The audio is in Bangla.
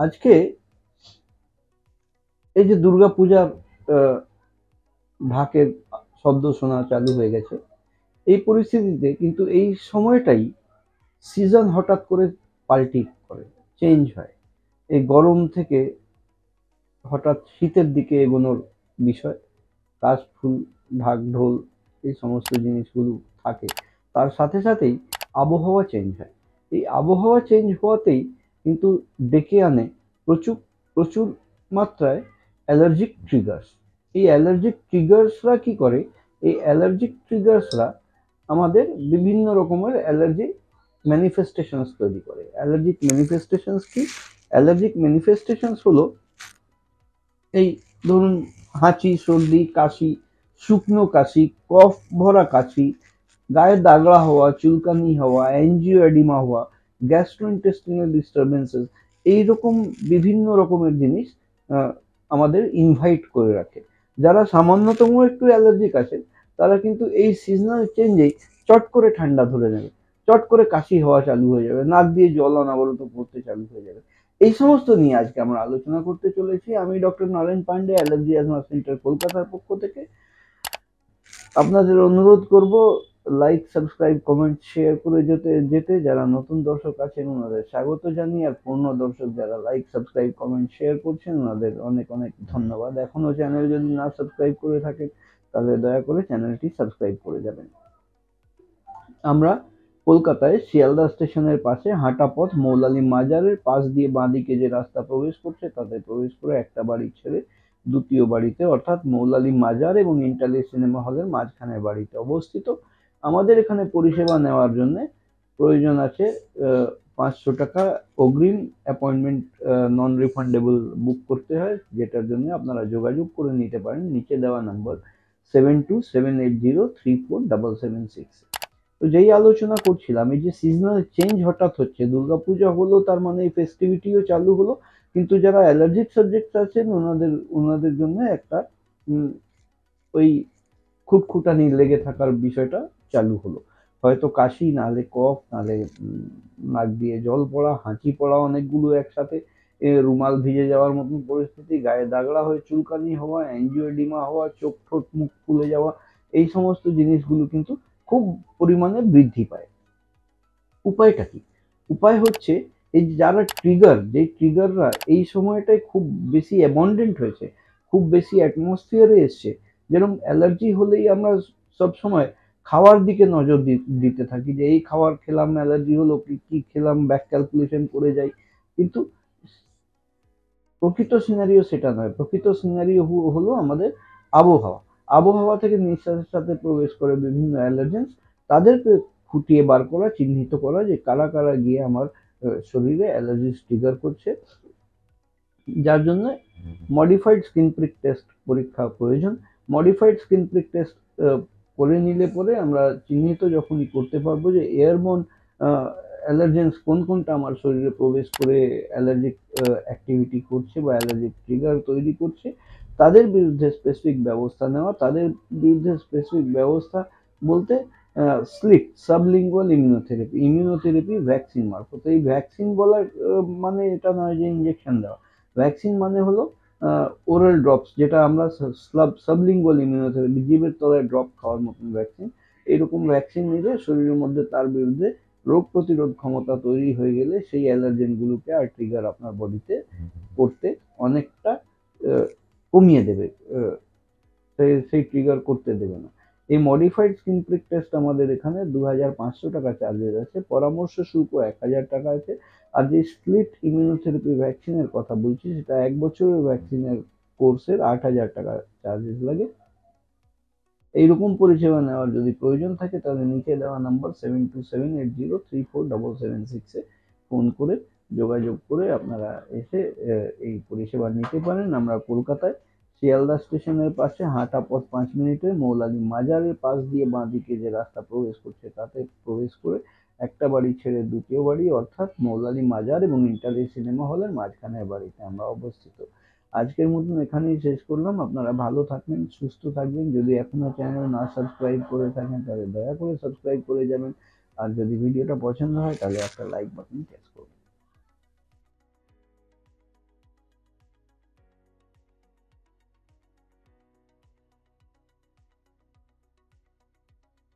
আজকে এই যে দুর্গাপূজার ঢাকের শব্দ শোনা চালু হয়ে গেছে, এই পরিস্থিতিতে কিন্তু এই সময়টাই সিজন হঠাৎ করে পাল্টি করে, চেঞ্জ হয়। এই গরম থেকে হঠাৎ শীতের দিকে এগোনোর বিষয়, কাশফুল, ঢাক ঢোল, এই সমস্ত জিনিসগুলো থাকে। তার সাথে সাথেই আবহাওয়া চেঞ্জ হয়। এই আবহাওয়া চেঞ্জ হওয়াতেই কিন্তু ডেকে আনে প্রচুর প্রচুর মাত্রায় অ্যালার্জিক ট্রিগার্স। এই অ্যালার্জিক ট্রিগার্সরা কি করে? এই অ্যালার্জিক ট্রিগার্সরা আমাদের বিভিন্ন রকমের অ্যালার্জি ম্যানিফেস্টেশনস তৈরি করে। অ্যালার্জিক ম্যানিফেস্টেশনস কি? অ্যালার্জিক ম্যানিফেস্টেশনস হলো এই ধরুন হাঁচি, সর্দি, কাশি, শুকনো কাশি, কফ ভরা কাশি, গায়ে দাগড়া হওয়া, চুলকানি হওয়া, অ্যাঞ্জিওএডিমা হওয়া, গ্যাস্ট্রোইন্টেস্টিনাল ডিস্টারবেন্সেস, এইরকম বিভিন্ন রকমের জিনিস আমাদের ইনভাইট করে রাখে। যারা সামান্যতম একটু অ্যালার্জিক আছে তারা কিন্তু এই সিজনাল চেঞ্জেই চট করে ঠান্ডা ধরে নেবে, চট করে কাশি হওয়া চালু হয়ে যাবে, নাক দিয়ে জল অনবরত পড়তে চালু হয়ে যাবে। এই সমস্ত নিয়ে আজকে আমরা আলোচনা করতে চলেছি। আমি doctor Narayan Pandey, allergy asthma centre কলকাতার পক্ষ থেকে আপনাদের অনুরোধ করব লাইক, সাবস্ক্রাইব, কমেন্ট, শেয়ার করে যেতে। যারা নতুন দর্শক আছেন ওনাদের স্বাগত জানিয়ে, আর পুরনো দর্শক যারা লাইক, সাবস্ক্রাইব, কমেন্ট, শেয়ার করছেন ওনাদের অনেক অনেক ধন্যবাদ। এখনো চ্যানেল যদি না সাবস্ক্রাইব করে থাকেন তাহলে দয়া করে চ্যানেলটি সাবস্ক্রাইব করে যাবেন। আমরা কলকাতায় শিয়ালদা স্টেশনের পাশে হাঁটা পথ, মৌলালী মাজারের পাশ দিয়ে বাঁদিকে যে রাস্তা প্রবেশ করছে তাতে প্রবেশ করে একটা বাড়ি ছেড়ে দ্বিতীয় বাড়িতে, অর্থাৎ মৌলালী মাজার এবং ইন্টারলি সিনেমা হলের মাঝখানের বাড়িতে অবস্থিত। আমাদের এখানে পরিষেবা নেওয়ার জন্য প্রয়োজন আছে 500 টাকা অগ্রিম অ্যাপয়েন্টমেন্ট, নন রিফান্ডেবল বুক করতে হয়, যেটার জন্য আপনারা যোগাযোগ করে নিতে পারেন নিচে দেওয়া নম্বর 7278034776। তো যেই আলোচনা করছিলাম, এই যে সিজনাল চেঞ্জ হঠাৎ হচ্ছে, দুর্গাপূজা হলো তার মানে এই ফেস্টিভিটিও চালু হলো, কিন্তু যারা অ্যালার্জিক সাবজেক্ট আছেন ওনাদের ওনাদের জন্য একটা ওই খুঁতখুঁটানি লেগে থাকার বিষয়টা চালু হলো। হয়তো কাশি, নাহলে কফ, নাহলে নাক দিয়ে জল পড়া, হাঁচি পড়া অনেকগুলো একসাথে, রুমাল ভিজে যাওয়ার মতন পরিস্থিতি, গায়ে দাগড়া হয়ে চুলকানি হওয়া, অ্যাঞ্জিওএডিমা হওয়া, চোখ ঠোঁট মুখ ফুলে যাওয়া, এই সমস্ত জিনিসগুলো কিন্তু খুব পরিমাণে বৃদ্ধি পায়। উপায়টা কি? উপায় হচ্ছে এই যারা ট্রিগার, যে ট্রিগাররা এই সময়টায় খুব বেশি অ্যাবন্ডেন্ট হয়েছে, খুব বেশি অ্যাটমসফিয়ারে এসছে। যেরকম অ্যালার্জি হলেই আমরা সবসময় খাওয়ার দিকে নজর দিতে থাকি, যে এই খাবার খেলাম অ্যালার্জি হলো, কি খেলাম ব্যাক ক্যালকুলেশন করে যাই। কিন্তু প্রকৃত সিনারিও সেটা নয়। প্রকৃত সিনারিও হলো আমাদের আবহাওয়া। আবহাওয়া থেকে নিঃশ্বাসের সাথে প্রবেশ করে বিভিন্ন অ্যালার্জেন্স, তাদেরকে খুঁটিয়ে বার করা, চিহ্নিত করা যে কারা কারা গিয়ে আমার শরীরে অ্যালার্জি ট্রিগার করছে, যার জন্য মডিফাইড স্কিন প্রিক টেস্ট পরীক্ষা প্রয়োজন। মডিফাইড স্কিন প্রিক টেস্ট করে নিলে পরে আমরা চিহ্নিত যখনই করতে পারবো যে এয়ারবোন অ্যালার্জেন্স কোন কোনটা আমার শরীরে প্রবেশ করে অ্যালার্জিক অ্যাক্টিভিটি করছে বা অ্যালার্জিক ট্রিগার তৈরি করছে, তাদের বিরুদ্ধে স্পেসিফিক ব্যবস্থা নেওয়া। তাদের বিরুদ্ধে স্পেসিফিক ব্যবস্থা বলতে slit sublingual immunotherapy, immunotherapy vaccine মারফত। এই ভ্যাকসিন বলার মানে এটা নয় যে ইঞ্জেকশন দেওয়া। ভ্যাকসিন মানে হলো ওরাল ড্রপস, যেটা আমরা সাবলিঙ্গুয়াল ইমিউনোথেরাপি, জিভের তলায় ড্রপ খাওয়ার মতন ভ্যাকসিন। এইরকম ভ্যাকসিন নিলে শরীরের মধ্যে তার বিরুদ্ধে রোগ প্রতিরোধ ক্ষমতা তৈরি হয়ে গেলে সেই অ্যালার্জেনগুলোকে আর ট্রিগার আপনার বডিতে করতে অনেকটা কমিয়ে দেবে, সেই ট্রিগার করতে দেবে না। এই মডিফাইড স্কিন প্রিক টেস্ট আমাদের এখানে 2500 টাকা চার্জেস আছে, পরামর্শ শুল্ক 1000 টাকা আছে। আর যে স্প্লিট ইমিউনোথেরাপি ভ্যাকসিনের কথা বলছি সেটা 1 বছরের ভ্যাকসিনের কোর্সের 8000 টাকা চার্জেস লাগে। এইরকম পরিষেবা নেওয়ার যদি প্রয়োজন থাকে তাহলে নিচে দেওয়া নাম্বার 7278034776 এ ফোন করে যোগাযোগ করে আপনারা এসে এই পরিষেবা নিতে পারেন। আমরা কলকাতায় শিয়ালদা স্টেশনের পাশে হাঁটা পথ 5 মিনিটের মৌলালী মাজারের পাশ দিয়ে বাঁদিকে যে রাস্তা প্রবেশ করছে তাতে প্রবেশ করে একটা বাড়ি ছেড়ে দ্বিতীয় বাড়ি, অর্থাৎ মৌলালী মাজার এবং ইন্টারলি সিনেমা হলের মাঝখানের বাড়িতে আমরা অবস্থিত। আজকের মতন এখানেই শেষ করলাম। আপনারা ভালো থাকবেন, সুস্থ থাকবেন। যদি এখনো চ্যানেল না সাবস্ক্রাইব করে থাকেন তাহলে দয়া করে সাবস্ক্রাইব করে যাবেন। আর যদি ভিডিওটা পছন্দ হয় তাহলে একটা লাইক বাটন প্রেস করুন।